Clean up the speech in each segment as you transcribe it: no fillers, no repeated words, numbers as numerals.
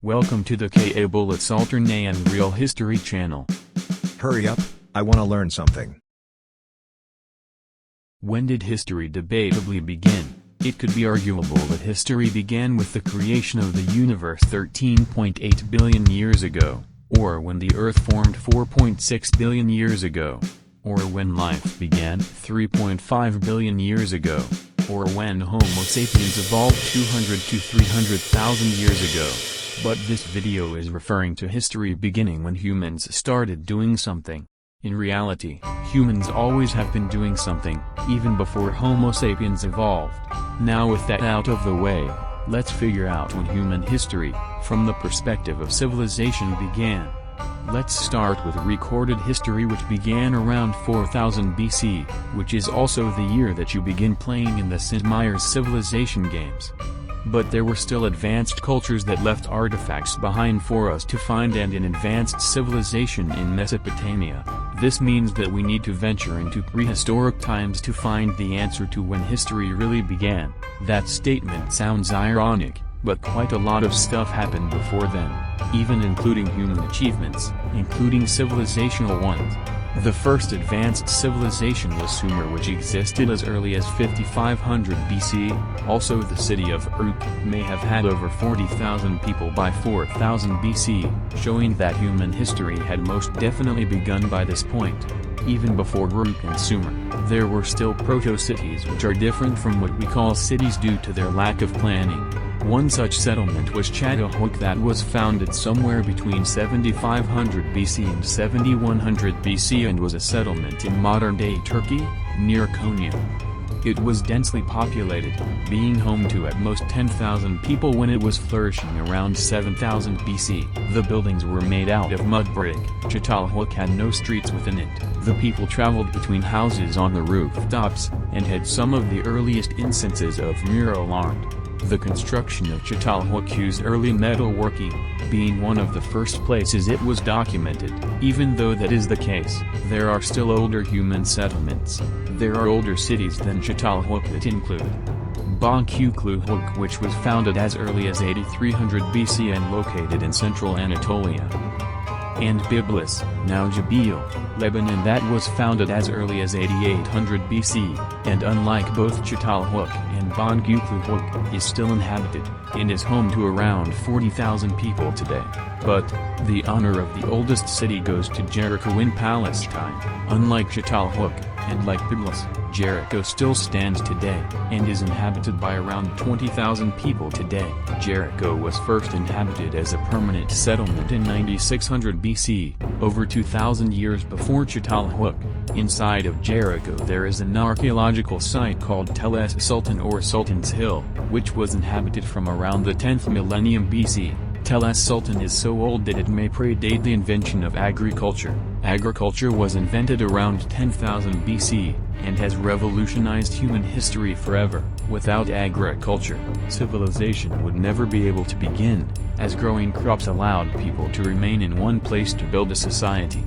Welcome to the K.A. Bullets Alternate and Real History channel. Hurry up, I wanna learn something. When did history debatably begin? It could be arguable that history began with the creation of the universe 13.8 billion years ago, or when the Earth formed 4.6 billion years ago, or when life began 3.5 billion years ago, or when Homo sapiens evolved 200 to 300,000 years ago. But this video is referring to history beginning when humans started doing something. In reality, humans always have been doing something, even before Homo sapiens evolved. Now with that out of the way, let's figure out when human history, from the perspective of civilization, began. Let's start with recorded history, which began around 4000 BC, which is also the year that you begin playing in the Sid Meier's Civilization games. But there were still advanced cultures that left artifacts behind for us to find, and an advanced civilization in Mesopotamia. This means that we need to venture into prehistoric times to find the answer to when history really began. That statement sounds ironic, but quite a lot of stuff happened before then, even including human achievements, including civilizational ones. The first advanced civilization was Sumer, which existed as early as 5500 BC. Also, the city of Uruk may have had over 40,000 people by 4000 BC, showing that human history had most definitely begun by this point. Even before Uruk and Sumer, there were still proto-cities, which are different from what we call cities due to their lack of planning. One such settlement was Çatalhöyük, that was founded somewhere between 7500 BC and 7100 BC and was a settlement in modern-day Turkey, near Konya. It was densely populated, being home to at most 10,000 people when it was flourishing around 7000 BC. The buildings were made out of mud brick. Çatalhöyük had no streets within it. The people traveled between houses on the rooftops, and had some of the earliest instances of mural art. The construction of Çatalhöyük used early metalworking, being one of the first places it was documented. Even though that is the case, there are still older human settlements. There are older cities than Çatalhöyük that include Bağkurhöyük, which was founded as early as 8300 BC and located in central Anatolia, and Byblos, now Jabil, Lebanon, that was founded as early as 8800 BC, and unlike both Çatalhöyük and Bağkurhöyük, is still inhabited, and is home to around 40,000 people today. But, the honor of the oldest city goes to Jericho in Palestine. Unlike Çatalhöyük, and like Byblos, Jericho still stands today, and is inhabited by around 20,000 people today. Jericho was first inhabited as a permanent settlement in 9600 BC, over 2,000 years before Çatalhöyük. Inside of Jericho there is an archaeological site called Tel Es Sultan, or Sultan's Hill, which was inhabited from around the 10th millennium BC. Tel Es Sultan is so old that it may predate the invention of agriculture. Agriculture was invented around 10,000 BC, and has revolutionized human history forever. Without agriculture, civilization would never be able to begin, as growing crops allowed people to remain in one place to build a society.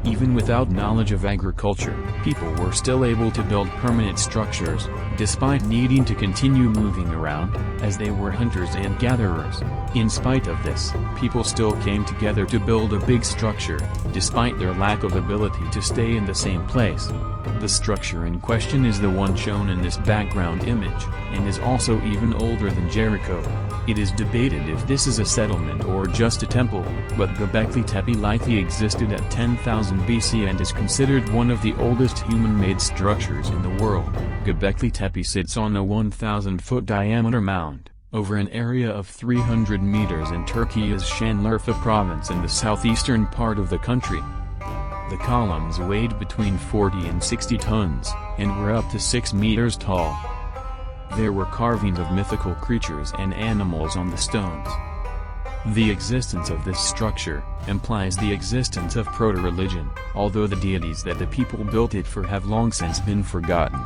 Even without knowledge of agriculture, people were still able to build permanent structures, despite needing to continue moving around, as they were hunters and gatherers. In spite of this, people still came together to build a big structure, despite their lack of ability to stay in the same place. The structure in question is the one shown in this background image, and is also even older than Jericho. It is debated if this is a settlement or just a temple, but Göbekli Tepe existed at 10,000 BC and is considered one of the oldest human-made structures in the world. Göbekli Tepe sits on a 1,000-foot diameter mound, over an area of 300 meters in Turkey's Şanlıurfa province in the southeastern part of the country. The columns weighed between 40 and 60 tons, and were up to 6 meters tall. There were carvings of mythical creatures and animals on the stones. The existence of this structure implies the existence of proto-religion, although the deities that the people built it for have long since been forgotten.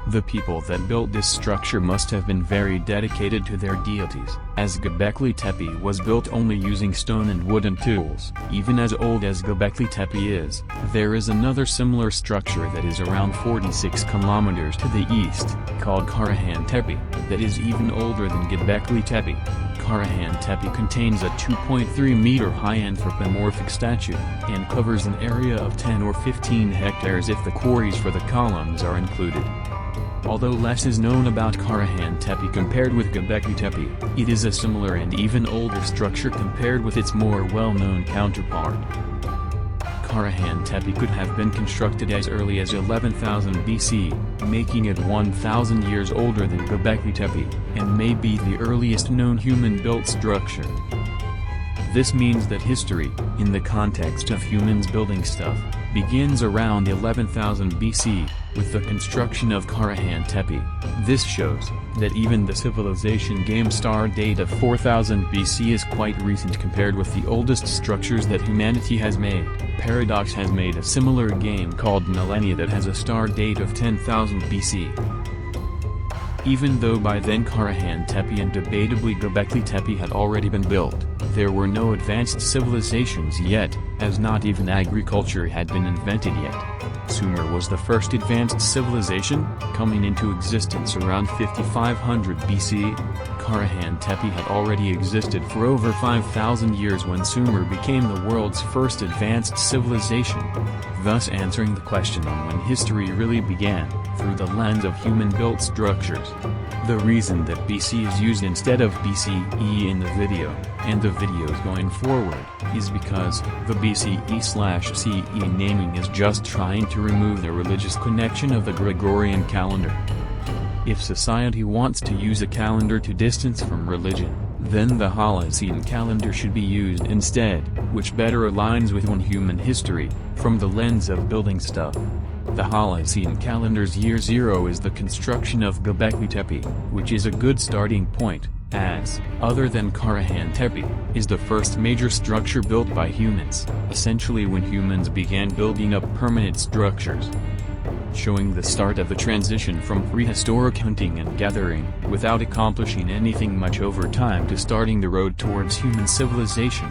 The people that built this structure must have been very dedicated to their deities, as Göbekli Tepe was built only using stone and wooden tools. Even as old as Göbekli Tepe is, there is another similar structure that is around 46 kilometers to the east, called Karahan Tepe, that is even older than Göbekli Tepe. Karahan Tepe contains a 2.3-meter high anthropomorphic statue, and covers an area of 10 or 15 hectares if the quarries for the columns are included. Although less is known about Karahan Tepe compared with Göbekli Tepe, it is a similar and even older structure compared with its more well-known counterpart. Karahan Tepe could have been constructed as early as 11,000 BC, making it 1,000 years older than Göbekli Tepe, and may be the earliest known human-built structure. This means that history, in the context of humans building stuff, begins around 11,000 BC, with the construction of Karahan Tepe. This shows that even the civilization game star date of 4000 BC is quite recent compared with the oldest structures that humanity has made. Paradox has made a similar game called Millennia that has a star date of 10,000 BC. Even though by then Karahan Tepe and debatably Göbekli Tepe had already been built, there were no advanced civilizations yet, as not even agriculture had been invented yet. Sumer was the first advanced civilization, coming into existence around 5500 BC. Karahan Tepe had already existed for over 5,000 years when Sumer became the world's first advanced civilization, thus answering the question on when history really began, through the lens of human-built structures. The reason that BC is used instead of BCE in the video, and the videos going forward, is because the BCE/CE naming is just trying to remove the religious connection of the Gregorian calendar. If society wants to use a calendar to distance from religion, then the Holocene calendar should be used instead, which better aligns with human history, from the lens of building stuff. The Holocene calendar's year 0 is the construction of Göbekli Tepe, which is a good starting point, as, other than Karahan Tepe, is the first major structure built by humans, essentially when humans began building up permanent structures, showing the start of the transition from prehistoric hunting and gathering, without accomplishing anything much over time, to starting the road towards human civilization,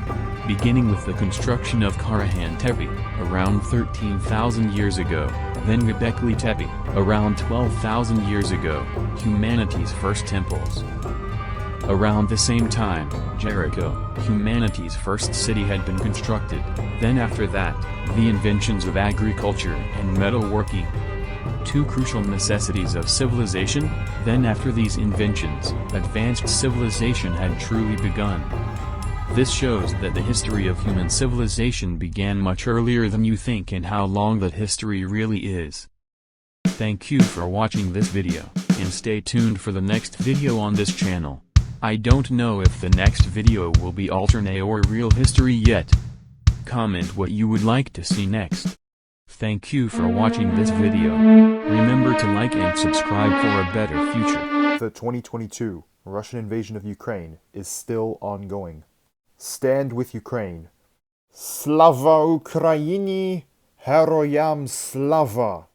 beginning with the construction of Karahan Tepe, around 13,000 years ago, then Göbekli Tepe, around 12,000 years ago, humanity's first temples. Around the same time, Jericho, humanity's first city, had been constructed. Then after that, the inventions of agriculture and metalworking, two crucial necessities of civilization. Then after these inventions, advanced civilization had truly begun. This shows that the history of human civilization began much earlier than you think, and how long that history really is. Thank you for watching this video, and stay tuned for the next video on this channel. I don't know if the next video will be alternate or real history yet. Comment what you would like to see next. Thank you for watching this video. Remember to like and subscribe for a better future. The 2022 Russian invasion of Ukraine is still ongoing. Stand with Ukraine. Slava Ukraini! Heroyam slava!